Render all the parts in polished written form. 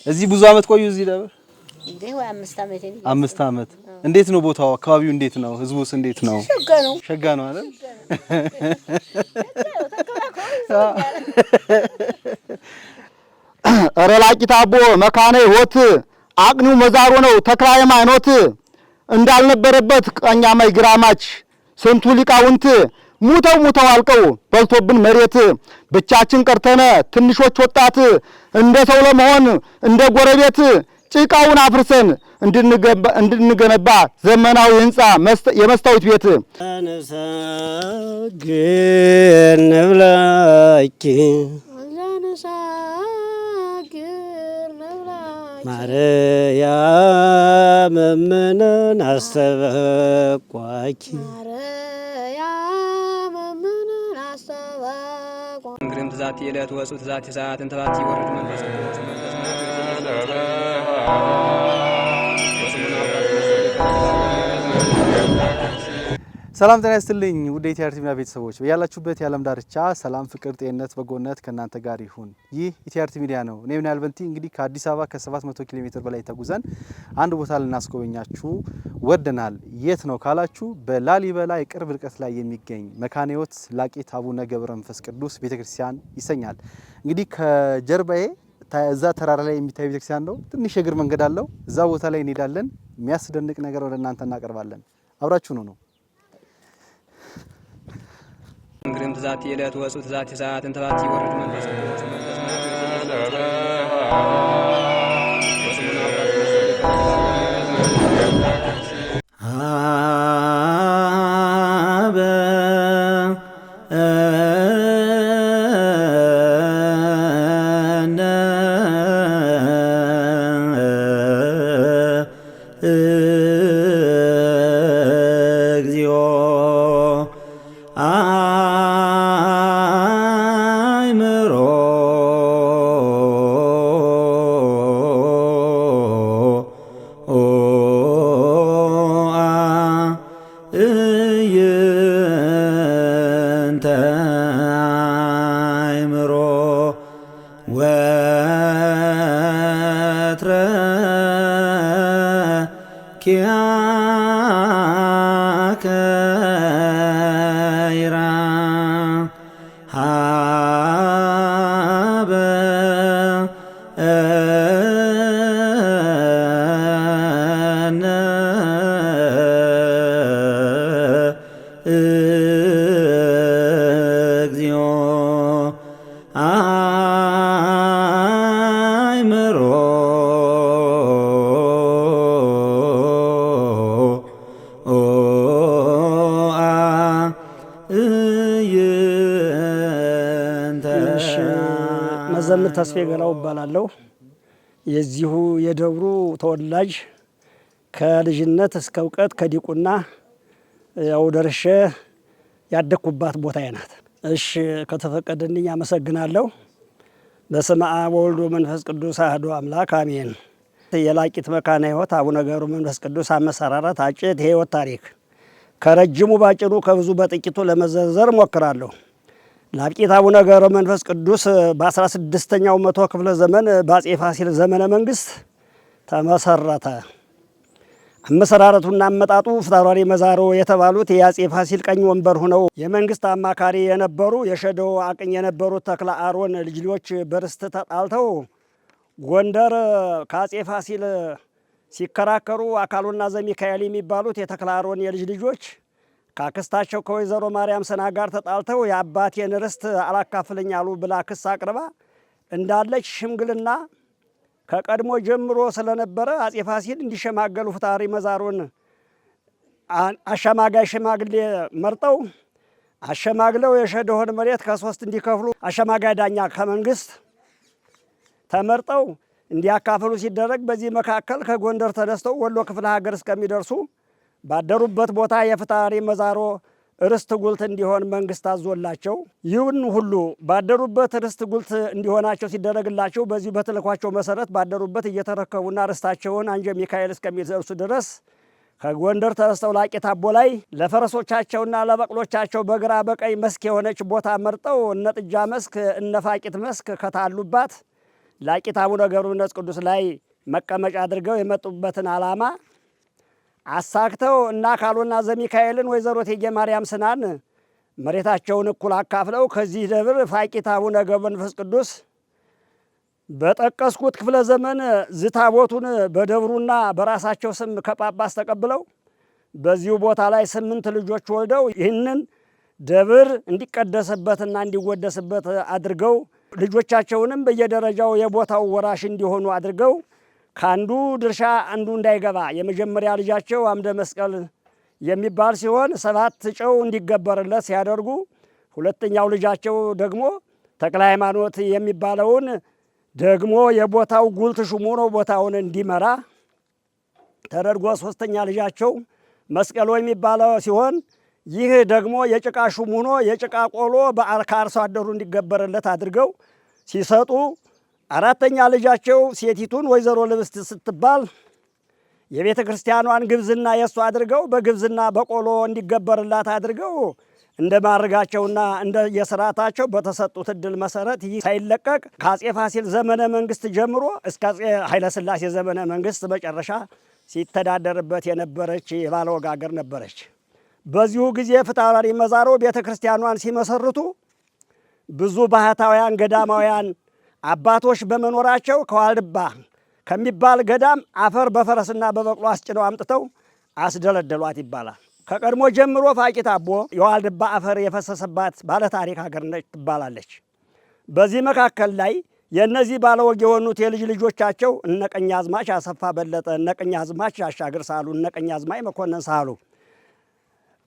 እዚህ ብዙ አመት ቆዩ እዚህ ደብር? እንዴ ወይ 5 አመት ነው። 5 አመት። እንዴት ነው ቦታው? አካባቢው እንዴት ነው? ህዝቡስ እንዴት ነው? ሸጋ ነው አይደል? ረላቂት አቦ መካነ ሕይወት አቅኒው መዛሮ ነው ተክለ ሃይማኖት እንዳልነበረበት ቀኛማይ ግራማች ስንቱ ሊቃውንት ሙተው አልቀው በልቶብን መሬት ብቻችን ቀርተነ ትንሾች ወጣት እንደ ሰው ለመሆን እንደ ጎረቤት ጭቃውን አፍርሰን እንድንገነባ ዘመናዊ ህንጻ የመስታወት ቤት አነሳግር ነብላኪ ማርያም እምነን አስተበቋኪ እንግዲህም ትዛቲ የዕለት ወፁ ትዛቲ ሰዓት እንተባቲ ወረድ መንፈስ ቅዱስ ሰላም ጤና ይስጥልኝ ውድ የቲአርቲ ሚዲያ ቤተሰቦች በያላችሁበት የዓለም ዳርቻ ሰላም፣ ፍቅር፣ ጤንነት፣ በጎነት ከእናንተ ጋር ይሁን። ይህ የቲአርቲ ሚዲያ ነው። እኔ ምን ያልበንቲ እንግዲህ ከአዲስ አበባ ከ700 ኪሎ ሜትር በላይ ተጉዘን አንድ ቦታ ልናስጎበኛችሁ ወደናል። የት ነው ካላችሁ በላሊበላ የቅርብ ርቀት ላይ የሚገኝ መካነ ሕይወት ላቂት አቡነ ገብረ መንፈስ ቅዱስ ቤተክርስቲያን ይሰኛል። እንግዲህ ከጀርባዬ እዛ ተራራ ላይ የሚታይ ቤተክርስቲያን ነው። ትንሽ የእግር መንገድ አለው። እዛ ቦታ ላይ እንሄዳለን። የሚያስደንቅ ነገር ወደ እናንተ እናቀርባለን። አብራችሁ ነው። እንግዲህም ትዛቲ የዕለት ወፁ ትዛቲ ሰዓት እንተባቲ ወረድ መንፈስ ቅዱስ መዘምር ተስፋዬ ገላው እባላለሁ። የዚሁ የደብሩ ተወላጅ ከልጅነት እስከ እውቀት ከዲቁና ያው ደርሼ ያደኩባት ቦታዬ ናት። እሺ ከተፈቀደልኝ አመሰግናለሁ። በስመ አብ ወወልድ ወመንፈስ ቅዱስ አሐዱ አምላክ አሜን። የላቂት መካነ ሕይወት አቡነ ገብረ መንፈስ ቅዱስ አመሰራረት አጭር የሕይወት ታሪክ ከረጅሙ ባጭሩ ከብዙ በጥቂቱ ለመዘርዘር ሞክራለሁ። ላቂት አቡነ ገብረ መንፈስ ቅዱስ በ16ኛው መቶ ክፍለ ዘመን በአጼ ፋሲል ዘመነ መንግስት ተመሰረተ። አመሰራረቱና አመጣጡ ፊታውራሪ መዛሮ የተባሉት የአጼ ፋሲል ቀኝ ወንበር ሆነው የመንግስት አማካሪ የነበሩ የሸደው አቅኝ የነበሩት ተክለ አሮን ልጆች በርስት ተጣልተው ጎንደር ከአጼ ፋሲል ሲከራከሩ አካሉና ዘሚካኤል የሚባሉት የተክለ አሮን የልጅ ልጆች ካክስታቸው ከወይዘሮ ማርያም ሰና ጋር ተጣልተው የአባቴን ርስት አላካፍለኝ አሉ ብላ ክስ አቅርባ እንዳለች ሽምግልና ከቀድሞ ጀምሮ ስለነበረ አጼ ፋሲል እንዲሸማገሉ ፊታውራሪ መዛሮን አሸማጋይ ሽማግሌ መርጠው አሸማግለው የሸደሆን መሬት ከ3 እንዲከፍሉ አሸማጋይ ዳኛ ከመንግስት ተመርጠው እንዲያካፍሉ ሲደረግ በዚህ መካከል ከጎንደር ተነስተው ወሎ ክፍለ ሀገር እስከሚደርሱ ባደሩበት ቦታ የፊታውራሪ መዛሮ ርስት ጉልት እንዲሆን መንግስት አዞላቸው። ይሁን ሁሉ ባደሩበት ርስት ጉልት እንዲሆናቸው ሲደረግላቸው በዚህ በተልኳቸው መሰረት ባደሩበት እየተረከቡና ርስታቸውን አንጀ ሚካኤል እስከሚደርሱ ድረስ ከጎንደር ተነስተው ላቂት አቦ ላይ ለፈረሶቻቸውና ለበቅሎቻቸው በግራ በቀኝ መስክ የሆነች ቦታ መርጠው እነ ጥጃ መስክ እነ ፋቂት መስክ ከታሉባት ላቂት አቡነ ገብረ መንፈስ ቅዱስ ላይ መቀመጫ አድርገው የመጡበትን ዓላማ አሳክተው እና አካሉና ዘሚካኤልን ወይዘሮ እቴጌ ማርያም ስናን መሬታቸውን እኩል አካፍለው ከዚህ ደብር ፋቂት አቡነ ገብረ መንፈስ ቅዱስ በጠቀስኩት ክፍለ ዘመን ዝታቦቱን በደብሩና በራሳቸው ስም ከጳጳስ ተቀብለው በዚሁ ቦታ ላይ 8 ልጆች ወልደው ይህንን ደብር እንዲቀደስበትና እንዲወደስበት አድርገው ልጆቻቸውንም በየደረጃው የቦታው ወራሽ እንዲሆኑ አድርገው ከአንዱ ድርሻ አንዱ እንዳይገባ የመጀመሪያ ልጃቸው አምደ መስቀል የሚባል ሲሆን 7 ጨው እንዲገበርለት ሲያደርጉ፣ ሁለተኛው ልጃቸው ደግሞ ተክለ ሃይማኖት የሚባለውን ደግሞ የቦታው ጉልት ሹም ሆኖ ቦታውን እንዲመራ ተደርጎ፣ ሶስተኛ ልጃቸው መስቀሎ የሚባለው ሲሆን ይህ ደግሞ የጭቃ ሹም ሆኖ የጭቃ ቆሎ ከአርሶ አደሩ እንዲገበርለት አድርገው ሲሰጡ፣ አራተኛ ልጃቸው ሴቲቱን ወይዘሮ ልብስት ስትባል የቤተ ክርስቲያኗን ግብዝና የእሱ አድርገው በግብዝና በቆሎ እንዲገበርላት አድርገው እንደ ማድረጋቸውና እንደ የስርዓታቸው በተሰጡት እድል መሰረት ይህ ሳይለቀቅ ከአጼ ፋሲል ዘመነ መንግስት ጀምሮ እስከ አጼ ኃይለሥላሴ ዘመነ መንግስት መጨረሻ ሲተዳደርበት የነበረች የባለወግ አገር ነበረች። በዚሁ ጊዜ ፊታውራሪ መዛሮ ቤተ ክርስቲያኗን ሲመሰርቱ ብዙ ባህታውያን ገዳማውያን አባቶች በመኖራቸው ከዋልድባ ከሚባል ገዳም አፈር በፈረስና በበቅሎ አስጭነው አምጥተው አስደለደሏት ይባላል። ከቀድሞ ጀምሮ ፋቂት አቦ የዋልድባ አፈር የፈሰሰባት ባለታሪክ ሀገር ነች ትባላለች። በዚህ መካከል ላይ የእነዚህ ባለወግ የሆኑት የልጅ ልጆቻቸው እነ ቀኛዝማች አሰፋ በለጠ፣ እነ ቀኛዝማች አሻግር ሳሉ፣ እነ ቀኛዝማች መኮንን ሳሉ፣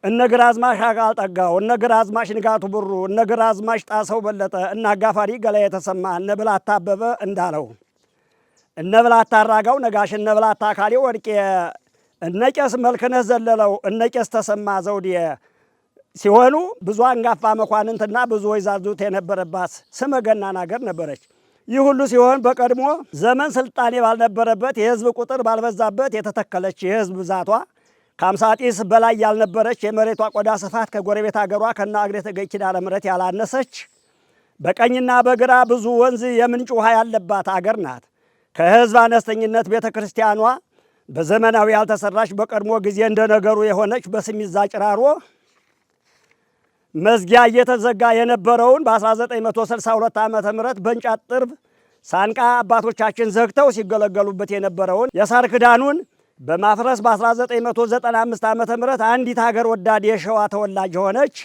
እነ ግራዝማች አካል ጠጋው፣ እነ ግራዝማች ንጋቱ ብሩ፣ እነ ግራዝማች ጣሰው በለጠ፣ እነ አጋፋሪ ገላይ የተሰማ፣ እነ ብላታ አበበ እንዳለው፣ እነ ብላታ አራጋው ነጋሽ፣ እነ ብላታ አካሌ ወርቄ፣ እነ ቄስ መልክነህ ዘለለው፣ እነ ቄስ ተሰማ ዘውዴ ሲሆኑ ብዙ አንጋፋ መኳንንትና ብዙ ወይዛዙት የነበረባት ስመ ገናን አገር ነበረች። ይህ ሁሉ ሲሆን በቀድሞ ዘመን ስልጣኔ ባልነበረበት የህዝብ ቁጥር ባልበዛበት የተተከለች የህዝብ ብዛቷ ከ50 ጢስ በላይ ያልነበረች የመሬቷ ቆዳ ስፋት ከጎረቤት አገሯ ከነ አግሬ ተገኝ ኪዳነ ምሕረት ያላነሰች በቀኝና በግራ ብዙ ወንዝ የምንጭ ውሃ ያለባት አገር ናት። ከህዝብ አነስተኝነት ቤተ ክርስቲያኗ በዘመናዊ ያልተሰራች በቀድሞ ጊዜ እንደ ነገሩ የሆነች በስሚዛ ጭራሮ መዝጊያ እየተዘጋ የነበረውን በ1962 ዓመተ ምህረት በእንጨት ጥርብ ሳንቃ አባቶቻችን ዘግተው ሲገለገሉበት የነበረውን የሳር ክዳኑን በማፍረስ በ1995 ዓመተ ምህረት አንዲት ሀገር ወዳድ የሸዋ ተወላጅ የሆነች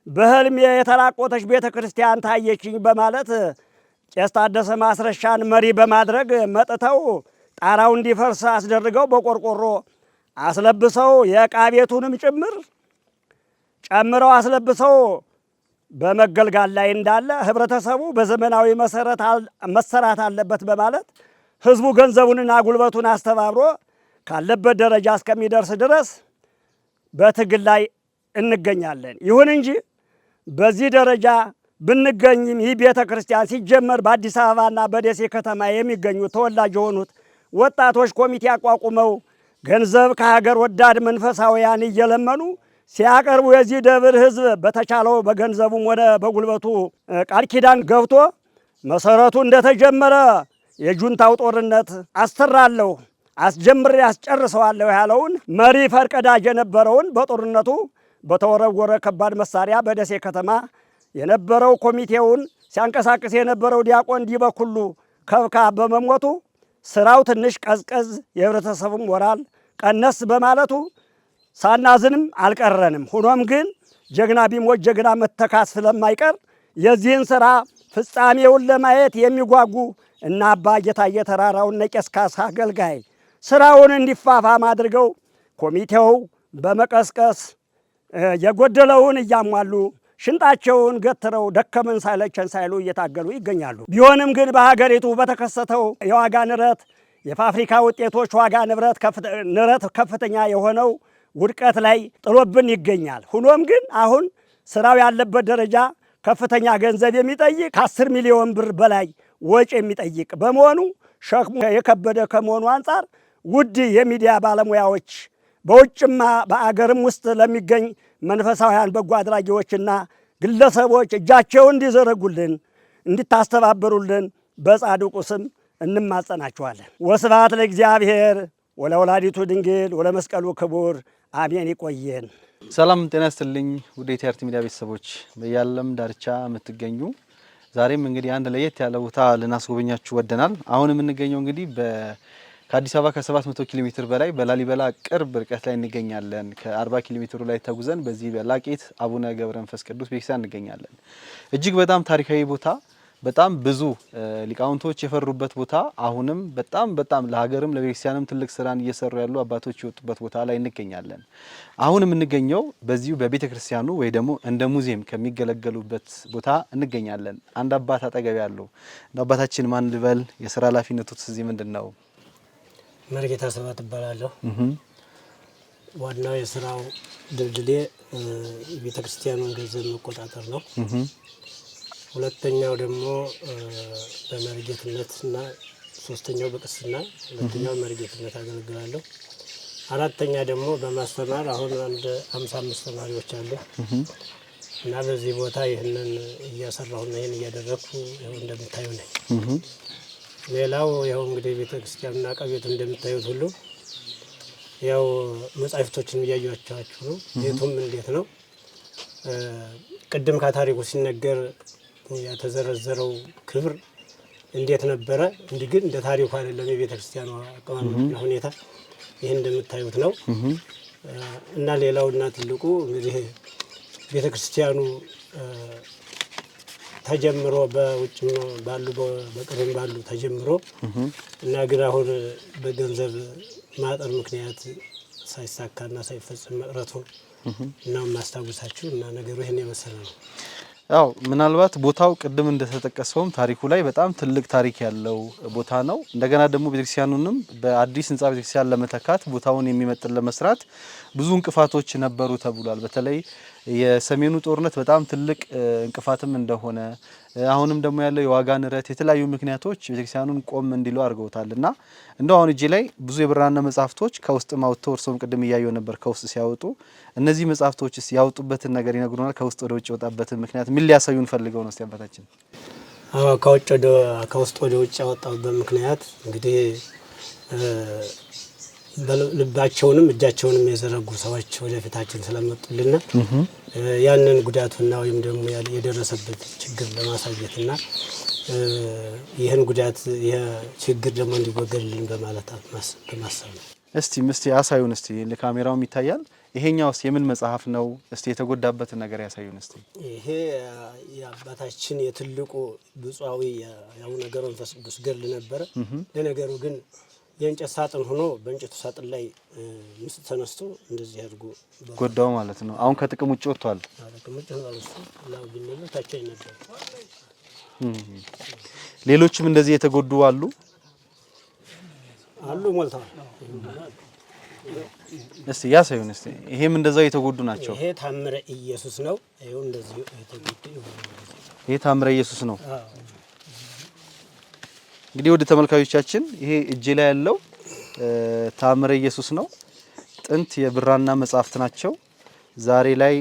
በህልም የተራቆተች ቤተ ክርስቲያን ታየችኝ በማለት ቄስ ታደሰ ማስረሻን መሪ በማድረግ መጥተው ጣራው እንዲፈርስ አስደርገው በቆርቆሮ አስለብሰው የዕቃ ቤቱንም ጭምር ጨምረው አስለብሰው በመገልጋል ላይ እንዳለ ህብረተሰቡ በዘመናዊ መሰራት አለበት በማለት ህዝቡ ገንዘቡንና ጉልበቱን አስተባብሮ ካለበት ደረጃ እስከሚደርስ ድረስ በትግል ላይ እንገኛለን። ይሁን እንጂ በዚህ ደረጃ ብንገኝም ይህ ቤተ ክርስቲያን ሲጀመር በአዲስ አበባና በደሴ ከተማ የሚገኙ ተወላጅ የሆኑት ወጣቶች ኮሚቴ አቋቁመው ገንዘብ ከሀገር ወዳድ መንፈሳውያን እየለመኑ ሲያቀርቡ የዚህ ደብር ህዝብ በተቻለው በገንዘቡም ሆነ በጉልበቱ ቃል ኪዳን ገብቶ መሰረቱ እንደተጀመረ የጁንታው ጦርነት አስተራለሁ አስጀምሬ አስጨርሰዋለሁ ያለውን መሪ ፈርቀዳጅ የነበረውን በጦርነቱ በተወረወረ ከባድ መሳሪያ በደሴ ከተማ የነበረው ኮሚቴውን ሲያንቀሳቅስ የነበረው ዲያቆን ዲበኩሉ ከብካ በመሞቱ ስራው ትንሽ ቀዝቀዝ የህብረተሰቡም ሞራል ቀነስ በማለቱ ሳናዝንም አልቀረንም። ሆኖም ግን ጀግና ቢሞት ጀግና መተካት ስለማይቀር የዚህን ስራ ፍጻሜውን ለማየት የሚጓጉ እና አባ ጌታዬ ተራራው እነ ቄስ ካሳ አገልጋይ ስራውን እንዲፋፋም አድርገው ኮሚቴው በመቀስቀስ የጎደለውን እያሟሉ ሽንጣቸውን ገትረው ደከመን ሳይለቸን ሳይሉ እየታገሉ ይገኛሉ። ቢሆንም ግን በሀገሪቱ በተከሰተው የዋጋ ንረት የፋብሪካ ውጤቶች ዋጋ ንረት ከፍተኛ የሆነው ውድቀት ላይ ጥሎብን ይገኛል። ሆኖም ግን አሁን ስራው ያለበት ደረጃ ከፍተኛ ገንዘብ የሚጠይቅ ከ10 ሚሊዮን ብር በላይ ወጪ የሚጠይቅ በመሆኑ ሸክሙ የከበደ ከመሆኑ አንጻር ውድ የሚዲያ ባለሙያዎች በውጭማ በአገርም ውስጥ ለሚገኝ መንፈሳውያን በጎ አድራጊዎችና ግለሰቦች እጃቸውን እንዲዘረጉልን እንድታስተባበሩልን በጻድቁ ስም እንማጸናችኋለን። ወስብሐት ለእግዚአብሔር ወለወላዲቱ ድንግል ወለመስቀሉ ክቡር አሜን። ይቆየን። ሰላም ጤና ይስጥልኝ ውድ የቲአርቲ ሚዲያ ቤተሰቦች በያለም ዳርቻ የምትገኙ ዛሬም እንግዲህ አንድ ለየት ያለ ቦታ ልናስጎበኛችሁ ወደናል። አሁን የምንገኘው እንግዲህ ከአዲስ አበባ ከ700 ኪሎ ሜትር በላይ በላሊበላ ቅርብ ርቀት ላይ እንገኛለን። ከ40 ኪሎ ሜትሩ ላይ ተጉዘን በዚህ በላቄት አቡነ ገብረ መንፈስ ቅዱስ ቤተክርስቲያን እንገኛለን። እጅግ በጣም ታሪካዊ ቦታ፣ በጣም ብዙ ሊቃውንቶች የፈሩበት ቦታ፣ አሁንም በጣም ለሀገርም ለቤተክርስቲያንም ትልቅ ስራን እየሰሩ ያሉ አባቶች የወጡበት ቦታ ላይ እንገኛለን። አሁን የምንገኘው በዚሁ በቤተክርስቲያኑ ወይ ደግሞ እንደ ሙዚየም ከሚገለገሉበት ቦታ እንገኛለን። አንድ አባት አጠገብ ያለው አባታችን ማን ልበል? የስራ ኃላፊነቱስ እዚህ ምንድነው? መርጌታ ሰባት እባላለሁ። ዋናው የስራው ድልድሌ ቤተክርስቲያኑን ገንዘብ መቆጣጠር ነው። ሁለተኛው ደግሞ በመርጌትነትና ሶስተኛው በቅስና ሁለተኛው መርጌትነት አገልግላለሁ። አራተኛ ደግሞ በማስተማር አሁን አንድ 55 ተማሪዎች አሉ እና በዚህ ቦታ ይህንን እያሰራሁና ይህን እያደረግኩ ይኸው እንደምታዩ ነኝ። ሌላው ያው እንግዲህ ቤተክርስቲያኑና ቀቤቱ እንደምታዩት ሁሉ ያው መጻሕፍቶችን እያያችኋችሁ ነው። ቤቱም እንዴት ነው? ቅድም ከታሪኩ ሲነገር የተዘረዘረው ክብር እንዴት ነበረ? እንዲህ ግን እንደ ታሪኩ አይደለም። የቤተክርስቲያኑ አቀማመጥና ሁኔታ ይህን እንደምታዩት ነው እና ሌላውና ትልቁ እንግዲህ ቤተክርስቲያኑ ተጀምሮ በውጭ ባሉ በቅርብ ባሉ ተጀምሮ እና ግን አሁን በገንዘብ ማጠር ምክንያት ሳይሳካና ሳይፈጽም መቅረቱ ነው ማስታወሳችሁ እና ነገሩ ይሄን የመሰለ ነው። ያው ምናልባት ቦታው ቅድም እንደተጠቀሰውም ታሪኩ ላይ በጣም ትልቅ ታሪክ ያለው ቦታ ነው። እንደገና ደግሞ ቤተክርስቲያኑንም በአዲስ ህንጻ ቤተክርስቲያን ለመተካት ቦታውን የሚመጥን ለመስራት ብዙ እንቅፋቶች ነበሩ ተብሏል። በተለይ የሰሜኑ ጦርነት በጣም ትልቅ እንቅፋትም እንደሆነ አሁንም ደግሞ ያለው የዋጋ ንረት የተለያዩ ምክንያቶች ቤተክርስቲያኑን ቆም እንዲሉ አድርገውታል እና እንደው አሁን እጄ ላይ ብዙ የብራና መጻሕፍቶች ከውስጥ ማውጥተው እርሶም ቅድም እያየው ነበር ከውስጥ ሲያወጡ እነዚህ መጻሕፍቶችስ ያወጡበትን ነገር ይነግሩናል። ከውስጥ ወደ ውጭ የወጣበትን ምክንያት ምን ሊያሳዩን ፈልገው ነው? እስቲ አባታችን። ከውስጥ ወደ ውጭ ያወጣበት ምክንያት እንግዲህ ልባቸውንም እጃቸውንም የዘረጉ ሰዎች ወደፊታችን ስለመጡልና ያንን ጉዳቱና ወይም ደግሞ የደረሰበት ችግር ለማሳየትና ይህን ጉዳት ችግር ደግሞ እንዲወገድልን በማለት በማሰብ ነው። እስቲ አሳዩን። እስቲ ለካሜራውም ይታያል። ይሄኛውስ የምን መጽሐፍ ነው? እስቲ የተጎዳበትን ነገር ያሳዩን። እስቲ ይሄ የአባታችን የትልቁ ብፁዓዊ የአቡነ ገብረ መንፈስ ቅዱስ ገድል ነበረ። ለነገሩ ግን የእንጨት ሳጥን ሆኖ በእንጨቱ ሳጥን ላይ ምስጥ ተነስቶ እንደዚህ አድርጎ ጎዳው ማለት ነው። አሁን ከጥቅም ውጭ ወጥቷል። ሌሎችም እንደዚህ የተጎዱ አሉ ሞልተዋል። እስቲ ያሳዩን። እስቲ ይሄም እንደዛው የተጎዱ ናቸው። ይሄ ታምረ ኢየሱስ ነው። ይሄው እንደዚህ የተጎዱ ይሄ ታምረ ኢየሱስ ነው። እንግዲህ ወደ ተመልካቾቻችን ይሄ እጄ ላይ ያለው ታምረ ኢየሱስ ነው። ጥንት የብራና መጻሕፍት ናቸው። ዛሬ ላይ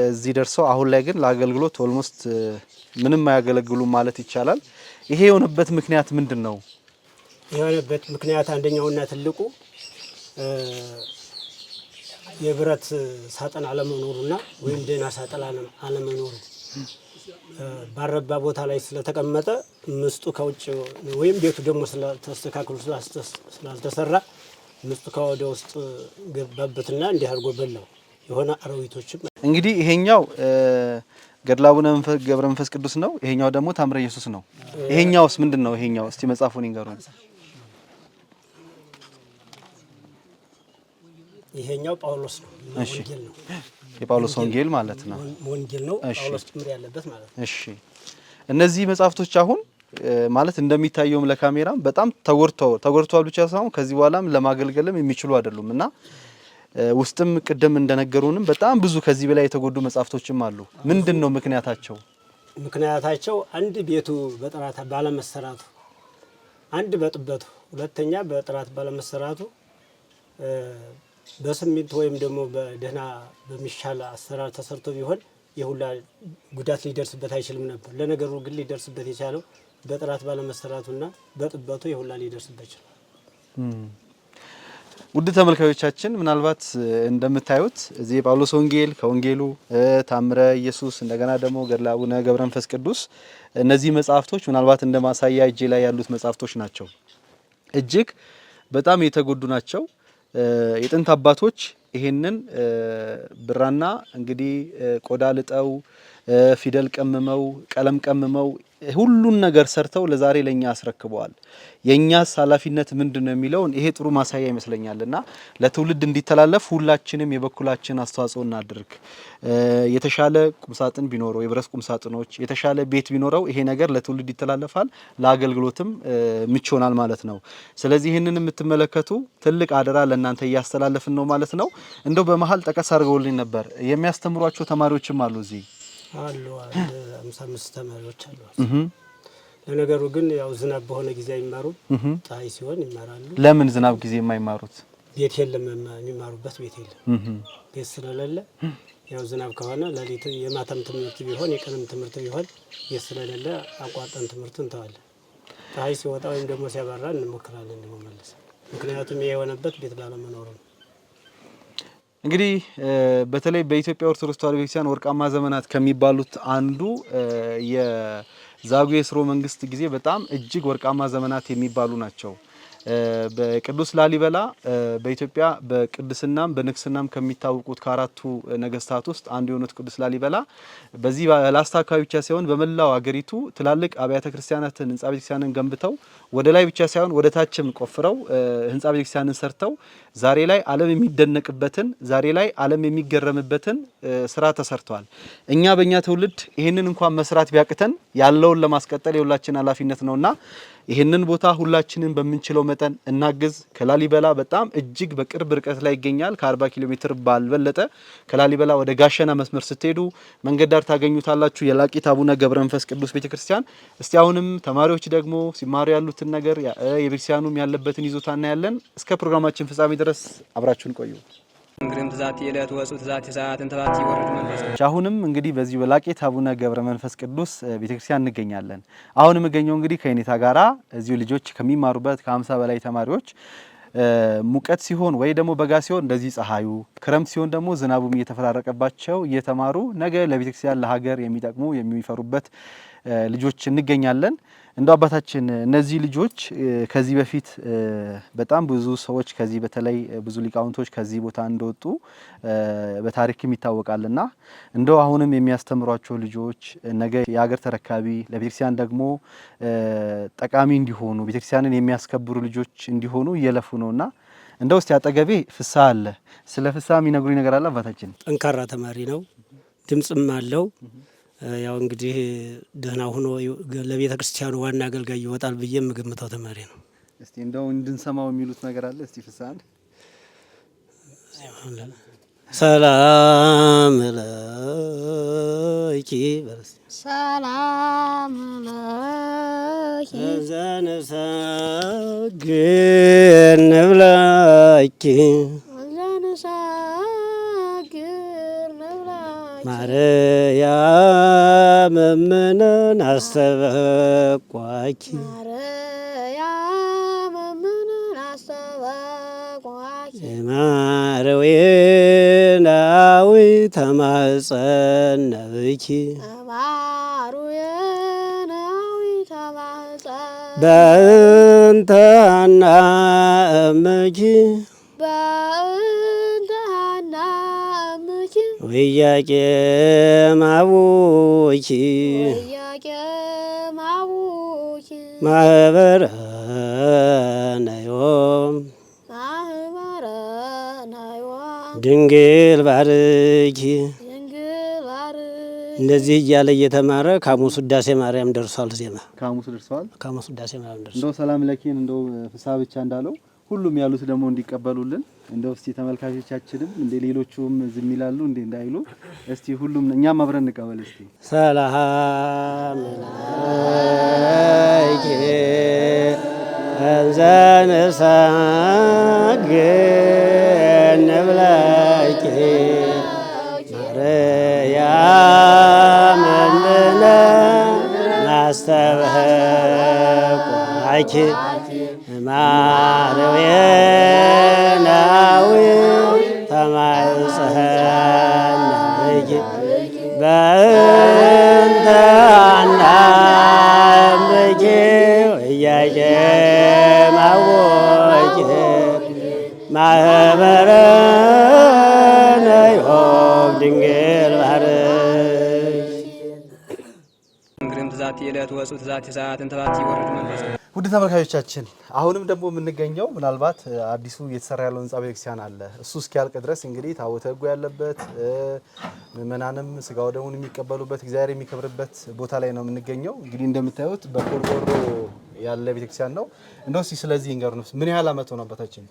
እዚህ ደርሰው አሁን ላይ ግን ለአገልግሎት ኦልሞስት ምንም አያገለግሉም ማለት ይቻላል። ይሄ የሆነበት ምክንያት ምንድነው? የሆነበት ምክንያት አንደኛውና ትልቁ የብረት ሳጥን አለመኖሩና ወይም ደህና ሳጥን አለመኖሩ ባረባ ቦታ ላይ ስለተቀመጠ ምስጡ ከውጭ ወይም ቤቱ ደግሞ ስለተስተካክሎ ስላልተሰራ ምስጡ ከወደ ውስጥ ገባበትና እንዲህ አድርጎ በላው። የሆነ አራዊቶችም እንግዲህ ይሄኛው ገድለ አቡነ ገብረ መንፈስ ቅዱስ ነው። ይሄኛው ደግሞ ታምረ ኢየሱስ ነው። ይሄኛውስ ምንድነው? ይሄኛው እስቲ መጽሐፉን ይንገሩን። ይሄኛው ጳውሎስ ነው። ወንጌል ነው። የጳውሎስ ወንጌል ማለት ነው። ወንጌል ነው። ጳውሎስ ጭምር ያለበት ማለት ነው። እሺ እነዚህ መጽሐፍቶች አሁን ማለት እንደሚታየውም ለካሜራም በጣም ተጎድተዋል ብቻ ሳይሆን ከዚህ በኋላም ለማገልገልም የሚችሉ አይደሉም እና ውስጥም ቅድም እንደነገሩንም በጣም ብዙ ከዚህ በላይ የተጎዱ መጽሐፍቶችም አሉ። ምንድነው ምክንያታቸው? ምክንያታቸው አንድ ቤቱ በጥራት ባለመሰራቱ፣ አንድ በጥበቱ፣ ሁለተኛ በጥራት ባለመሰራቱ በስሚንት ወይም ደግሞ በደህና በሚሻል አሰራር ተሰርቶ ቢሆን የሁላ ጉዳት ሊደርስበት አይችልም ነበር። ለነገሩ ግን ሊደርስበት የቻለው በጥራት ባለመሰራቱና በጥበቱ የሁላ ሊደርስበት ይችላል። ውድ ተመልካዮቻችን ምናልባት እንደምታዩት እዚህ የጳውሎስ ወንጌል ከወንጌሉ ታምረ ኢየሱስ እንደገና ደግሞ ገድለ አቡነ ገብረ መንፈስ ቅዱስ እነዚህ መጽሐፍቶች ምናልባት እንደ ማሳያ እጄ ላይ ያሉት መጽሐፍቶች ናቸው። እጅግ በጣም የተጎዱ ናቸው። የጥንት አባቶች ይሄንን ብራና እንግዲህ ቆዳ ልጠው ፊደል ቀምመው ቀለም ቀምመው ሁሉን ነገር ሰርተው ለዛሬ ለኛ አስረክበዋል። የኛስ ኃላፊነት ምንድነው የሚለውን ይሄ ጥሩ ማሳያ ይመስለኛልና ለትውልድ እንዲተላለፍ ሁላችንም የበኩላችን አስተዋጽኦ እናድርግ። የተሻለ ቁምሳጥን ቢኖረው የብረት ቁምሳጥኖች የተሻለ ቤት ቢኖረው ይሄ ነገር ለትውልድ ይተላለፋል፣ ለአገልግሎትም ምቹ ይሆናል ማለት ነው። ስለዚህ ይሄንን የምትመለከቱ ትልቅ አደራ ለእናንተ እያስተላለፍን ነው ማለት ነው። እንደው በመሀል ጠቀስ አድርገውልኝ ነበር የሚያስተምሯቸው ተማሪዎችም አሉ እዚህ አሉ 55 ተማሪዎች አሉ። ለነገሩ ግን ያው ዝናብ በሆነ ጊዜ አይማሩም፣ ፀሐይ ሲሆን ይማራሉ። ለምን ዝናብ ጊዜ የማይማሩት? ቤት የለም፣ የሚማሩበት ቤት የለም። ቤት ስለሌለ ያው ዝናብ ከሆነ ለሊት የማታም ትምህርት ቢሆን የቀንም ትምህርት ቢሆን ቤት ስለሌለ አቋርጠን ትምህርቱን እንተዋለን። ፀሐይ ሲወጣ ወይም ደግሞ ሲያበራ እንሞክራለን ለመመለስ። ምክንያቱም ይሄ የሆነበት ቤት ባለመኖሩ ነው። እንግዲህ በተለይ በኢትዮጵያ ኦርቶዶክስ ተዋሕዶ ቤተክርስቲያን ወርቃማ ዘመናት ከሚባሉት አንዱ የዛጉዌ ሥርወ መንግስት ጊዜ በጣም እጅግ ወርቃማ ዘመናት የሚባሉ ናቸው። በቅዱስ ላሊበላ በኢትዮጵያ በቅድስናም በንግስናም ከሚታወቁት ከአራቱ ነገስታት ውስጥ አንዱ የሆኑት ቅዱስ ላሊበላ በዚህ ላስታ አካባቢ ብቻ ሳይሆን በመላው አገሪቱ ትላልቅ አብያተ ክርስቲያናትን ህንጻ ቤተክርስቲያንን ገንብተው ወደ ላይ ብቻ ሳይሆን ወደ ታችም ቆፍረው ህንጻ ቤተክርስቲያንን ሰርተው ዛሬ ላይ ዓለም የሚደነቅበትን ዛሬ ላይ ዓለም የሚገረምበትን ስራ ተሰርቷል። እኛ በእኛ ትውልድ ይህንን እንኳን መስራት ቢያቅተን ያለውን ለማስቀጠል የሁላችን ኃላፊነት ነውና ይህንን ቦታ ሁላችንን በምንችለው መጠን እናግዝ። ከላሊበላ በጣም እጅግ በቅርብ ርቀት ላይ ይገኛል። ከ40 ኪሎ ሜትር ባልበለጠ ከላሊበላ ወደ ጋሸና መስመር ስትሄዱ መንገድ ዳር ታገኙታላችሁ የላቂት አቡነ ገብረ መንፈስ ቅዱስ ቤተክርስቲያን። እስቲ አሁንም ተማሪዎች ደግሞ ሲማሩ ያሉትን ነገር የቤተክርስቲያኑም ያለበትን ይዞታ እናያለን። እስከ ፕሮግራማችን ፍጻሜ ድረስ አብራችሁን ቆዩ። እንግዲህ ትዛት የዕለት ወጹ ትዛት ሰዓት እንተባት ይወርድ መንፈስ ቅዱስ። አሁንም እንግዲህ በዚህ በላቂት አቡነ ገብረ መንፈስ ቅዱስ ቤተክርስቲያን እንገኛለን። አሁን የምገኘው እንግዲህ ከኔታ ጋራ እዚሁ ልጆች ከሚማሩበት ከ50 በላይ ተማሪዎች ሙቀት ሲሆን ወይ ደግሞ በጋ ሲሆን እንደዚህ ፀሐዩ፣ ክረምት ሲሆን ደግሞ ዝናቡም እየተፈራረቀባቸው እየተማሩ ነገ ለቤተክርስቲያን ለሀገር የሚጠቅሙ የሚፈሩበት ልጆች እንገኛለን። እንደ አባታችን እነዚህ ልጆች ከዚህ በፊት በጣም ብዙ ሰዎች ከዚህ በተለይ ብዙ ሊቃውንቶች ከዚህ ቦታ እንደወጡ በታሪክም ይታወቃልና እንደው አሁንም የሚያስተምሯቸው ልጆች ነገ የሀገር ተረካቢ ለቤተክርስቲያን ደግሞ ጠቃሚ እንዲሆኑ ቤተክርስቲያንን የሚያስከብሩ ልጆች እንዲሆኑ እየለፉ ነውና እንደው እስቲ አጠገቤ ፍሳ አለ። ስለ ፍሳ የሚነግሩኝ ነገር አለ አባታችን? ጠንካራ ተማሪ ነው፣ ድምጽም አለው። ያው እንግዲህ ደህና ሆኖ ለቤተ ክርስቲያኑ ዋና አገልጋይ ይወጣል ብዬ የምገምተው ተማሪ ነው። እስቲ እንደው እንድንሰማው የሚሉት ነገር አለ። እስቲ ፍሳን ሰላም ለኪ ሰላም ለኪ ዘንሰግድ ንብለኪ ማርያም እምነን አስተበቋኪ ማርያም እምነን አስተበቋኪ ማርዌናዊ ተማጸነብኪ ማርዌናዊ ተማጸነ በእንተ ሐና እምኪ ወያቄም አቡኪ ማህበረናዮም ድንግል ባርኪ እንደዚህ እያለ እየተማረ ከሐሙስ ውዳሴ ማርያም ደርሷል። ዜማ ከሐሙስ ደርሷል። ከሐሙስ ውዳሴ ማርያም ደርሷል። እንደው ሰላም ለኪን እንደው ፍሳ ብቻ እንዳለው ሁሉም ያሉት ደግሞ እንዲቀበሉልን እንደው እስቲ ተመልካቾቻችንም እንደ ሌሎቹም ዝም ይላሉ እንደ እንዳይሉ እስቲ ሁሉም እኛም አብረን እንቀበል። እስቲ ሰላም ለኪ እንዘንሰግድ ንብለኪ ማርያም እምነ ናስተበ አኪ ማርዌናዊ ተማይጸናይኪ በእንተ አናምኪ ወያየ ማወቂ ማህበረነ ዮም ድንግል ማርያም እንግዲህ ትዛቲ ዕለት ወፁ ትዛቲ ሰዓት እንተባት ይወርድ መንፈስ ቅዱስ። ውድ ተመልካቾቻችን አሁንም ደግሞ የምንገኘው ምናልባት አዲሱ እየተሰራ ያለው ህንጻ ቤተክርስቲያን አለ። እሱ እስኪያልቅ ድረስ እንግዲህ ታቦተ ሕጉ ያለበት ምእመናንም ስጋው ደሙን የሚቀበሉበት እግዚአብሔር የሚከብርበት ቦታ ላይ ነው የምንገኘው። እንግዲህ እንደምታዩት በቆርቆሮ ያለ ቤተክርስቲያን ነው። እንደው እስኪ ስለዚህ እንገሩን። ምን ያህል አመት ሆነ አባታችን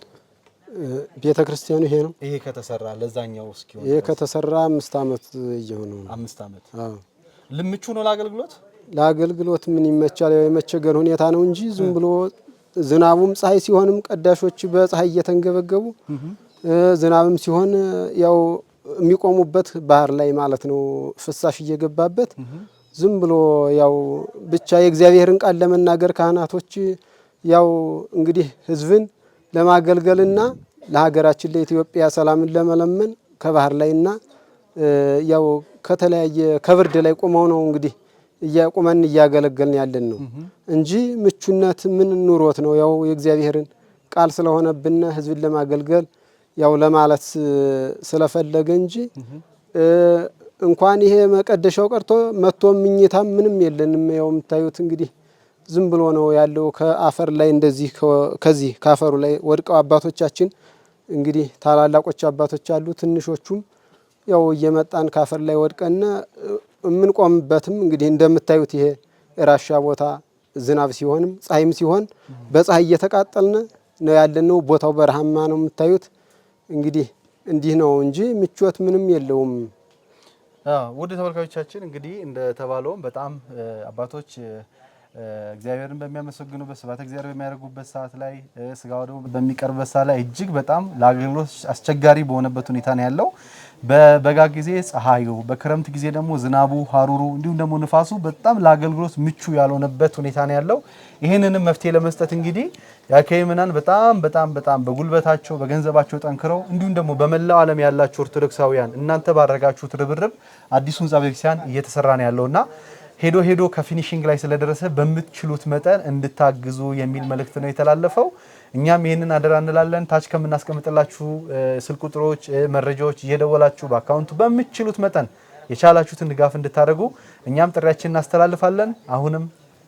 ቤተክርስቲያኑ? ይሄ ነው ይሄ ከተሰራ ለዛኛው እስኪሆን ይሄ ከተሰራ 5 አመት እየሆነው ነው። 5 አመት። አዎ ልምቹ ነው ለአገልግሎት ምን ይመቻል? ያው የመቸገር ሁኔታ ነው እንጂ ዝም ብሎ ዝናቡም ፀሐይ ሲሆንም ቀዳሾች በፀሐይ እየተንገበገቡ ዝናብም ሲሆን ያው የሚቆሙበት ባህር ላይ ማለት ነው ፍሳሽ እየገባበት ዝም ብሎ ያው ብቻ የእግዚአብሔርን ቃል ለመናገር ካህናቶች ያው እንግዲህ ህዝብን ለማገልገልና ለሀገራችን ለኢትዮጵያ ሰላምን ለመለመን ከባህር ላይና ያው ከተለያየ ከብርድ ላይ ቆመው ነው እንግዲህ እያቆመን እያገለገልን ያለን ነው እንጂ ምቹነት ምን ኑሮት ነው? ያው የእግዚአብሔርን ቃል ስለሆነብን ህዝብን ለማገልገል ያው ለማለት ስለፈለገ እንጂ እንኳን ይሄ መቀደሻው ቀርቶ መጥቶ ምኝታም ምንም የለንም። ያው የምታዩት እንግዲህ ዝም ብሎ ነው ያለው ከአፈር ላይ እንደዚህ ከዚህ ካፈሩ ላይ ወድቀው አባቶቻችን እንግዲህ ታላላቆች አባቶች አሉ፣ ትንሾቹም ያው እየመጣን ካፈር ላይ ወድቀን የምንቆምበትም እንግዲህ እንደምታዩት ይሄ ራሻ ቦታ ዝናብ ሲሆንም ፀሐይም ሲሆን በፀሐይ እየተቃጠልን ነው ያለነው። ቦታው በረሃማ ነው የምታዩት። እንግዲህ እንዲህ ነው እንጂ ምቾት ምንም የለውም። ውድ ተመልካቾቻችን እንግዲህ እንደተባለውም በጣም አባቶች እግዚአብሔርን በሚያመሰግኑበት ስብሐተ እግዚአብሔር በሚያደርጉበት ሰዓት ላይ ስጋው ደግሞ በሚቀርብበት ሰዓት ላይ እጅግ በጣም ለአገልግሎት አስቸጋሪ በሆነበት ሁኔታ ነው ያለው። በበጋ ጊዜ ፀሐዩ፣ በክረምት ጊዜ ደግሞ ዝናቡ፣ ሀሩሩ እንዲሁም ደግሞ ንፋሱ በጣም ለአገልግሎት ምቹ ያልሆነበት ሁኔታ ነው ያለው። ይህንንም መፍትሄ ለመስጠት እንግዲህ ያከይመናን በጣም በጉልበታቸው በገንዘባቸው ጠንክረው እንዲሁም ደግሞ በመላው ዓለም ያላችሁ ኦርቶዶክሳውያን እናንተ ባረጋችሁት ርብርብ አዲሱ ህንጻ ቤተክርስቲያን እየተሰራ ነው ያለውና ሄዶ ከፊኒሺንግ ላይ ስለደረሰ በምትችሉት መጠን እንድታግዙ የሚል መልእክት ነው የተላለፈው። እኛም ይሄንን አደራ እንላለን። ታች ከምናስቀምጥላችሁ ስልክ ቁጥሮች መረጃዎች እየደወላችሁ በአካውንቱ በምትችሉት መጠን የቻላችሁትን ድጋፍ እንድታደርጉ እኛም ጥሪያችንን እናስተላልፋለን። አሁንም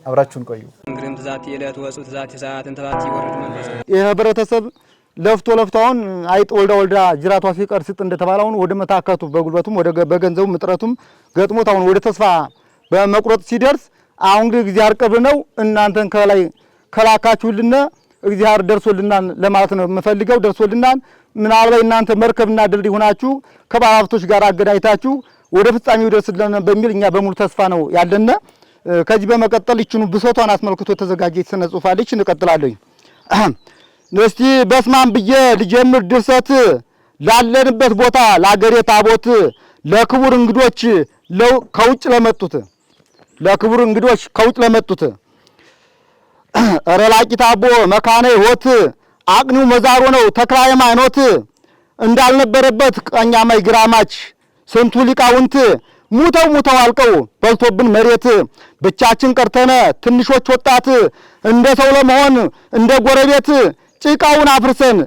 አብራችሁን ቆዩ። እንግዲህ ትዛቲ ዕለት ወፁ ትዛቲ ሰዓት እንተባት ይወርድ መንፈስ ቅዱስ። የህብረተሰብ ለፍቶ አሁን አይጥ ወልዳ ጅራቷ ሲቀር ስጥ እንደተባለውን ወደ መታከቱ በጉልበቱም ወደ በገንዘቡም እጥረቱም ገጥሞት አሁን ወደ ተስፋ በመቁረጥ ሲደርስ አሁን ግን እግዚአብሔር ቅርብ ነው። እናንተን ከላይ ከላካችሁልና እግዚአብሔር ደርሶልናል ለማለት ነው የምፈልገው። ደርሶልናል። ምናልባት እናንተ መርከብና ድልድይ ሆናችሁ ከባለሀብቶች ጋር አገናኝታችሁ ወደ ፍጻሜው ደርስልን በሚል እኛ በሙሉ ተስፋ ነው ያለና ከዚህ በመቀጠል ይችኑ ብሶቷን አስመልክቶ የተዘጋጀ ስነ ጽሑፍ አለች። እንቀጥላለሁ። እስቲ በስማም ብዬ ልጀምር ድርሰት ላለንበት ቦታ ለአገሬ ታቦት ለክቡር እንግዶች ከውጭ ለመጡት ረላቂ ታቦ መካነ ሕይወት አቅኒው መዛሮ ነው ተክለ ሃይማኖት እንዳልነበረበት ቀኛማይ ግራማች ስንቱ ሊቃውንት ሙተው አልቀው በልቶብን መሬት ብቻችን ቀርተነ ትንሾች ወጣት እንደ ሰው ለመሆን እንደ ጎረቤት ጭቃውን አፍርሰን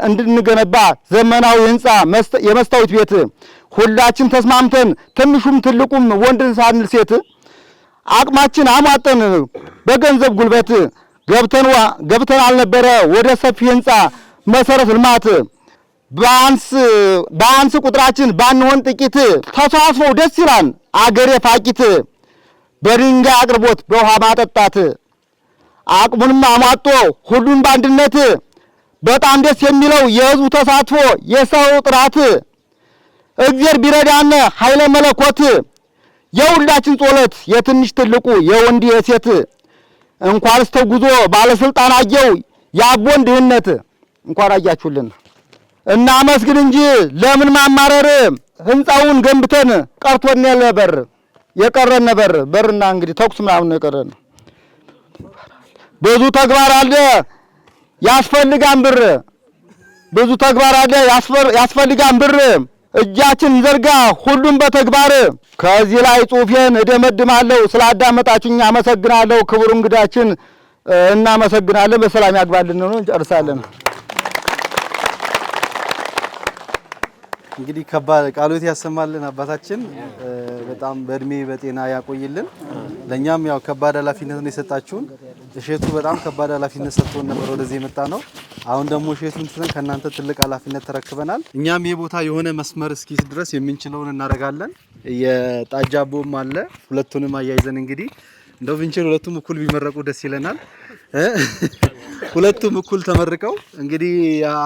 እንድንገነባ ዘመናዊ ህንጻ የመስታወት ቤት ሁላችን ተስማምተን ትንሹም ትልቁም ወንድን ሳንል ሴት አቅማችን አሟጠን በገንዘብ ጉልበት ገብተን አልነበረ ወደ ሰፊ ህንጻ መሰረት ልማት በአንስ ቁጥራችን ባንሆን ጥቂት ተሳስፈው ደስ ይላል አገሬ ፋቂት በድንጋይ አቅርቦት በውሃ ማጠጣት አቅሙንም አሟጦ ሁሉን በአንድነት በጣም ደስ የሚለው የህዝቡ ተሳትፎ የሰው ጥራት እግዚአብሔር ቢረዳን ኃይለ መለኮት የሁላችን ጸሎት የትንሽ ትልቁ የወንድ የሴት እንኳንስ ተጉዞ ባለስልጣን አየው ያቦን ድህነት እንኳን አያችሁልን እና መስግን እንጂ ለምን ማማረር ህንጻውን ገንብተን ቀርቶን ነበር የቀረን ነበር በርና እንግዲህ ተኩስ ምናምን ነው የቀረን ብዙ ተግባር አለ ያስፈልጋን ብር ብዙ ተግባር አለ ያስፈልጋን ብር እጃችን ዘርጋ ሁሉም በተግባር ከዚህ ላይ ጽሁፌን እደመድማለሁ። ስላዳመጣችሁኝ አመሰግናለሁ። ክቡር እንግዳችን እናመሰግናለን። በሰላም ያግባልን ነው እንጨርሳለን። እንግዲህ ከባድ ቃሎት ያሰማልን አባታችን በጣም በእድሜ በጤና ያቆይልን። ለኛም ያው ከባድ ኃላፊነት ነው የሰጣችሁን። እሸቱ በጣም ከባድ ኃላፊነት ሰጥቶን ነበር ወደዚህ የመጣ ነው። አሁን ደግሞ እሸቱን ትተን ከናንተ ትልቅ ኃላፊነት ተረክበናል። እኛም የቦታ የሆነ መስመር እስኪስ ድረስ የምንችለውን እናደርጋለን። የጣጃቦም አለ ሁለቱንም አያይዘን እንግዲህ እንደው ብንችል ሁለቱም እኩል ቢመረቁ ደስ ይለናል። ሁለቱም እኩል ተመርቀው እንግዲህ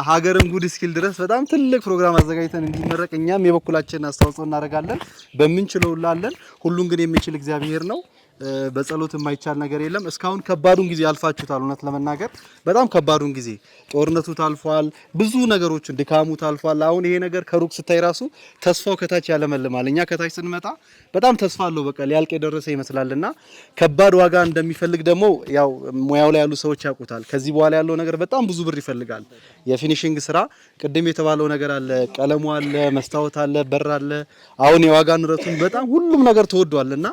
ሀገርም ጉድ እስኪል ድረስ በጣም ትልቅ ፕሮግራም አዘጋጅተን እንዲመረቅ እኛም የበኩላችንን አስተዋጽኦ እናደርጋለን። በምንችለው ላለን ሁሉን ግን የሚችል እግዚአብሔር ነው። በጸሎት የማይቻል ነገር የለም። እስካሁን ከባዱን ጊዜ አልፋችሁታል። እውነት ለመናገር በጣም ከባዱን ጊዜ ጦርነቱ ታልፏል፣ ብዙ ነገሮችን ድካሙ ታልፏል። አሁን ይሄ ነገር ከሩቅ ስታይ ራሱ ተስፋው ከታች ያለመልማል። እኛ ከታች ስንመጣ በጣም ተስፋ አለው በቃ ሊያልቅ የደረሰ ይመስላልና ከባድ ዋጋ እንደሚፈልግ ደግሞ ያው ሙያው ላይ ያሉ ሰዎች ያውቁታል። ከዚህ በኋላ ያለው ነገር በጣም ብዙ ብር ይፈልጋል። የፊኒሺንግ ስራ ቅድም የተባለው ነገር አለ፣ ቀለሙ አለ፣ መስታወት አለ፣ በር አለ። አሁን የዋጋ ንረቱን በጣም ሁሉም ነገር ተወዷልና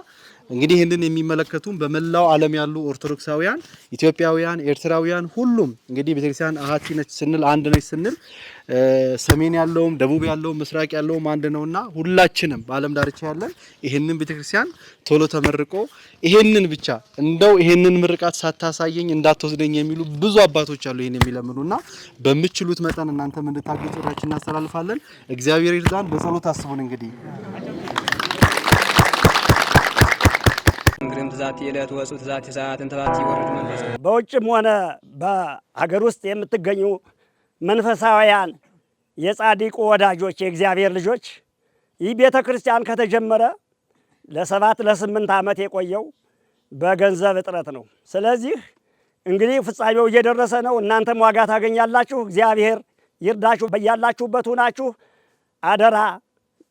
እንግዲህ ይህንን የሚመለከቱን በመላው ዓለም ያሉ ኦርቶዶክሳውያን፣ ኢትዮጵያውያን፣ ኤርትራውያን ሁሉም እንግዲህ ቤተክርስቲያን አሃቲ ነች ስንል አንድ ነች ስንል ሰሜን ያለውም ደቡብ ያለውም ምስራቅ ያለውም አንድ ነውና ሁላችንም በዓለም ዳርቻ ያለን ይህንን ቤተክርስቲያን ቶሎ ተመርቆ ይሄንን ብቻ እንደው ይሄንን ምርቃት ሳታሳየኝ እንዳትወስደኝ የሚሉ ብዙ አባቶች አሉ ይሄን የሚለምኑና በምትችሉት መጠን እናንተም እንድታገዙ ጥሪያችንን እናስተላልፋለን። እግዚአብሔር ይርዳን። በጸሎት አስቡን እንግዲህ እንግዲህ ትዛቲ የዕለት ወጹ ትዛቲ ሰዓት እንተባት ይወርድ መንፈስ በውጭም ሆነ በሀገር ውስጥ የምትገኙ መንፈሳውያን የጻድቁ ወዳጆች የእግዚአብሔር ልጆች ይህ ቤተ ክርስቲያን ከተጀመረ ለ7 ለ8 ዓመት የቆየው በገንዘብ እጥረት ነው። ስለዚህ እንግዲህ ፍጻሜው እየደረሰ ነው። እናንተም ዋጋ ታገኛላችሁ። እግዚአብሔር ይርዳችሁ። በያላችሁበት ሆናችሁ አደራ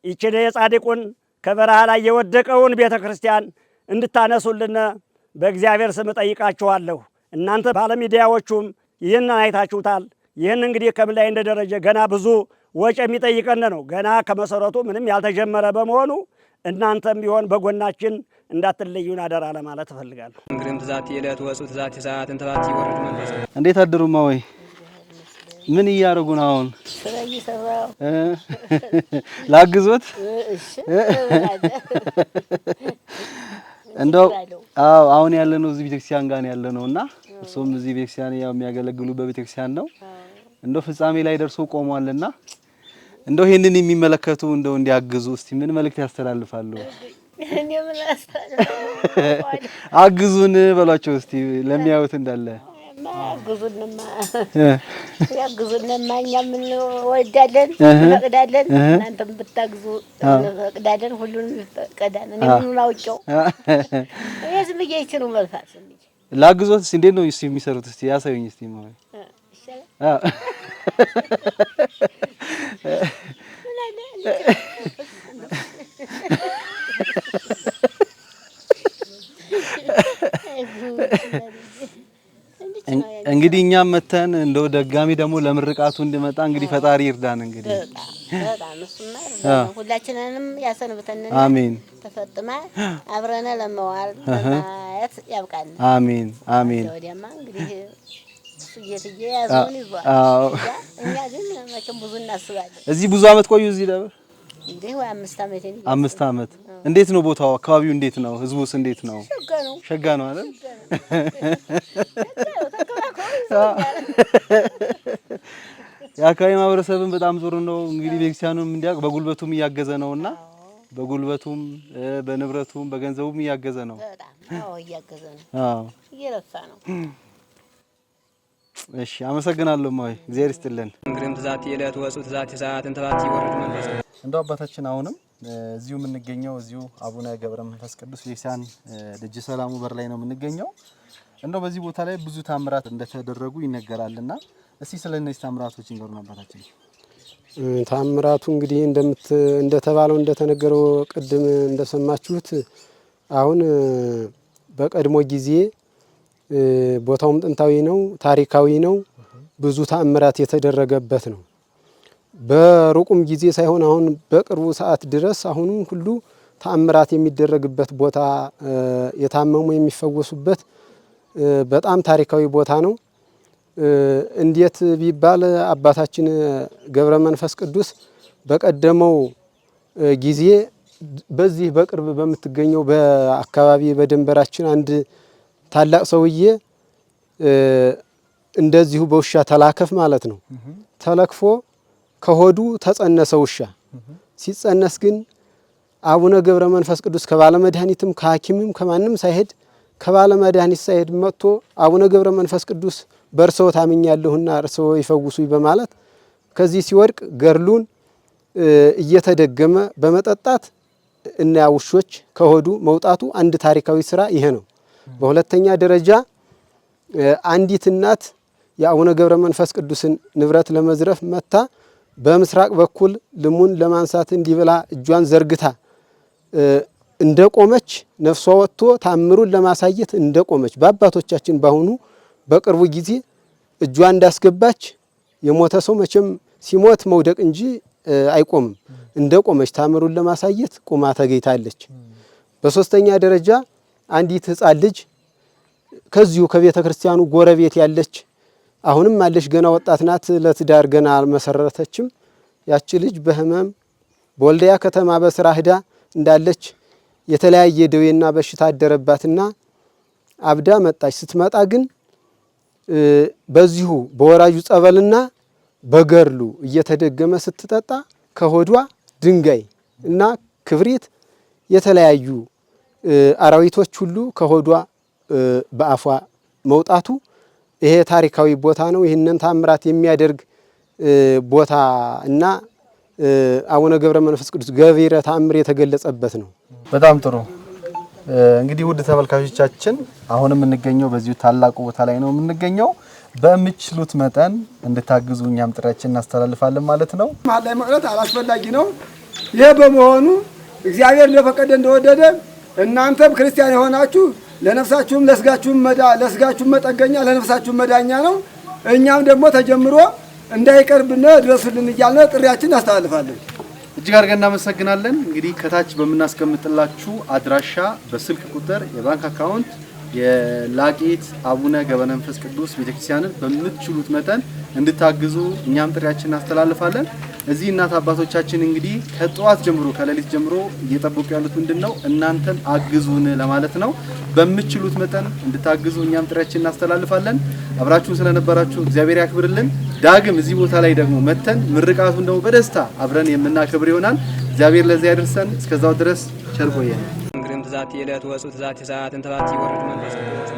ይችን የጻድቁን ከበረሃ ላይ የወደቀውን ቤተ ክርስቲያን እንድታነሱልን በእግዚአብሔር ስም ጠይቃችኋለሁ። እናንተ ባለሚዲያዎቹም ይህን አይታችሁታል። ይህን እንግዲህ ከምን ላይ እንደደረጀ ገና ብዙ ወጪ የሚጠይቀን ነው። ገና ከመሰረቱ ምንም ያልተጀመረ በመሆኑ እናንተም ቢሆን በጎናችን እንዳትለዩን አደራ ለማለት እፈልጋለሁ። እንግዲህ ትዛቲ የዕለት ወጹ ትዛቲ ሰዓት እንተባት ይወርድ መንፈስ እንዴት አደሩማ ወይ ምን እያደረጉ ነው አሁን? ስራ እየሰራሁ ላግዞት? እሺ እንደው አዎ አሁን ያለነው እዚህ ቤተክርስቲያን ጋር ያለነውና እሱም እዚህ ቤተክርስቲያን ያው የሚያገለግሉ በቤተክርስቲያን ነው። እንደው ፍጻሜ ላይ ደርሶ ቆሟልና እንደው ይሄንን የሚመለከቱ እንደው እንዲያግዙ እስቲ ምን መልእክት ያስተላልፋሉ? እኔ ምን አስተላልፋለሁ? አግዙን በሏቸው እስቲ ለሚያዩት እንዳለ ያግዙንማ እኛ ምን ወዳለን እንፈቅዳለን። እናንተም ብታግዙ እንፈቅዳለን። ሁሉንም ይፈቀዳል። እኔ ምኑን አውቄው እኔ ዝም ብዬ ይችኑ መልፋት ላግዞት እስቲ እንዴት ነው የሚሰሩት? እስቲ ያሳዩኝ እስቲ ማለት አዎ እንግዲህ እኛም መተን እንደው ደጋሚ ደግሞ ለምርቃቱ እንድመጣ እንግዲህ ፈጣሪ ይርዳን። እንግዲህ በጣም እሱማ ይርዳን። ሁላችንንም ያሰንብተን። አሜን። ተፈጥማ አብረን ለመዋል ለማየት ያብቃን። አሜን አሜን። ወዲያማ እንግዲህ እየትየ ያዙን ይዟል። እኛ ግን መቼም ብዙ እናስባለን። እዚህ ብዙ አመት ቆዩ እዚህ ደብር? እንዴ ወይ 5 አመት ነው። 5 አመት። እንዴት ነው ቦታው? አካባቢው እንዴት ነው? ህዝቡስ እንዴት ነው? ሸጋ ነው አይደል? የአካባቢ ማህበረሰብን በጣም ጥሩ ነው። እንግዲህ ቤተክርስቲያኑም እንዲያውቅ በጉልበቱም እያገዘ ነውና በጉልበቱም በንብረቱም በገንዘቡም እያገዘ ነው። በጣም እያገዘ ነው። አዎ እየለፋ ነው። እሺ አመሰግናለሁ። ማይ እግዚአብሔር ይስጥልን። እንግዲህ ትዛቲ የዕለት ወጹ ትዛቲ ሰዓት እንተባት ይወርድ መንፈስ እንደው አባታችን አሁንም እዚሁ የምንገኘው እዚሁ አቡነ ገብረ መንፈስ ቅዱስ ቤተክርስቲያን ደጅ ሰላሙ በር ላይ ነው የምንገኘው። እንደው በዚህ ቦታ ላይ ብዙ ታምራት እንደተደረጉ ይነገራልና እስቲ ስለ እነዚህ ታምራቶች እንገሩን አባታችን። ታምራቱ እንግዲህ እንደተባለው እንደተነገረው ቅድም እንደሰማችሁት አሁን በቀድሞ ጊዜ ቦታውም ጥንታዊ ነው፣ ታሪካዊ ነው። ብዙ ተአምራት የተደረገበት ነው። በሩቁም ጊዜ ሳይሆን አሁን በቅርቡ ሰዓት ድረስ አሁንም ሁሉ ተአምራት የሚደረግበት ቦታ፣ የታመሙ የሚፈወሱበት በጣም ታሪካዊ ቦታ ነው። እንዴት ቢባል አባታችን ገብረ መንፈስ ቅዱስ በቀደመው ጊዜ በዚህ በቅርብ በምትገኘው በአካባቢ በድንበራችን አንድ ታላቅ ሰውዬ እንደዚሁ በውሻ ተላከፍ ማለት ነው። ተለክፎ ከሆዱ ተጸነሰ ውሻ። ሲጸነስ ግን አቡነ ገብረ መንፈስ ቅዱስ ከባለ መድኃኒትም ከሐኪምም ከማንም ሳይሄድ ከባለ መድኃኒት ሳይሄድ መጥቶ አቡነ ገብረ መንፈስ ቅዱስ በእርሰው ታምኛለሁና እርሰው ይፈውሱኝ በማለት ከዚህ ሲወድቅ ገድሉን እየተደገመ በመጠጣት እና ውሾች ከሆዱ መውጣቱ አንድ ታሪካዊ ስራ ይሄ ነው። በሁለተኛ ደረጃ አንዲት እናት የአቡነ ገብረ መንፈስ ቅዱስን ንብረት ለመዝረፍ መታ በምስራቅ በኩል ልሙን ለማንሳት እንዲብላ እጇን ዘርግታ እንደቆመች ነፍሷ ወጥቶ ታምሩን ለማሳየት እንደቆመች በአባቶቻችን ባሁኑ በቅርቡ ጊዜ እጇ እንዳስገባች የሞተ ሰው መቼም ሲሞት መውደቅ እንጂ አይቆምም። እንደቆመች ታምሩን ለማሳየት ቆማ ተገኝታለች። በሶስተኛ ደረጃ አንዲት ሕፃን ልጅ ከዚሁ ከቤተ ክርስቲያኑ ጎረቤት ያለች አሁንም አለች፣ ገና ወጣት ናት፣ ለትዳር ገና አልመሰረተችም። ያቺ ልጅ በህመም በወልዲያ ከተማ በስራ ሄዳ እንዳለች የተለያየ ደዌና በሽታ አደረባትና አብዳ መጣች። ስትመጣ ግን በዚሁ በወራጁ ጸበልና በገርሉ እየተደገመ ስትጠጣ ከሆዷ ድንጋይ እና ክብሪት የተለያዩ አራዊቶች ሁሉ ከሆዷ በአፏ መውጣቱ ይሄ ታሪካዊ ቦታ ነው። ይህንን ታምራት የሚያደርግ ቦታ እና አቡነ ገብረ መንፈስ ቅዱስ ገቢረ ተአምር የተገለጸበት ነው። በጣም ጥሩ። እንግዲህ ውድ ተመልካቾቻችን አሁንም የምንገኘው በዚሁ ታላቁ ቦታ ላይ ነው የምንገኘው። በምችሉት መጠን እንድታግዙ እኛም ጥሪያችን እናስተላልፋለን ማለት ነው። መሀል ላይ መቅረት አላስፈላጊ ነው። ይሄ በመሆኑ እግዚአብሔር እንደፈቀደ እንደወደደ እናንተም ክርስቲያን የሆናችሁ ለነፍሳችሁም ለስጋችሁም መጠገኛ ለነፍሳችሁም መዳኛ ነው። እኛም ደግሞ ተጀምሮ እንዳይቀርብነ ድረሱልን እያልን ጥሪያችን እናስተላልፋለን። እጅግ አድርገን እናመሰግናለን። እንግዲህ ከታች በምናስቀምጥላችሁ አድራሻ በስልክ ቁጥር የባንክ አካውንት የላቂት አቡነ ገብረ መንፈስ ቅዱስ ቤተክርስቲያንን በምትችሉት መጠን እንድታግዙ እኛም ጥሪያችን እናስተላልፋለን። እዚህ እናት አባቶቻችን እንግዲህ ከጠዋት ጀምሮ ከሌሊት ጀምሮ እየጠበቁ ያሉት ምንድነው እናንተን አግዙን ለማለት ነው። በምትችሉት መጠን እንድታግዙ እኛም ጥሪያችን እናስተላልፋለን። አብራችሁን ስለነበራችሁ እግዚአብሔር ያክብርልን። ዳግም እዚህ ቦታ ላይ ደግሞ መተን ምርቃቱን ደግሞ በደስታ አብረን የምናከብር ይሆናል። እግዚአብሔር ለዚህ ያደርሰን። እስከዛው ድረስ ቸር ቆየን። እንግዲህ ዛቲ የዕለት ወጹ ዛቲ ሰዓት እንተባት ይወርድ መንፈስ ቅዱስ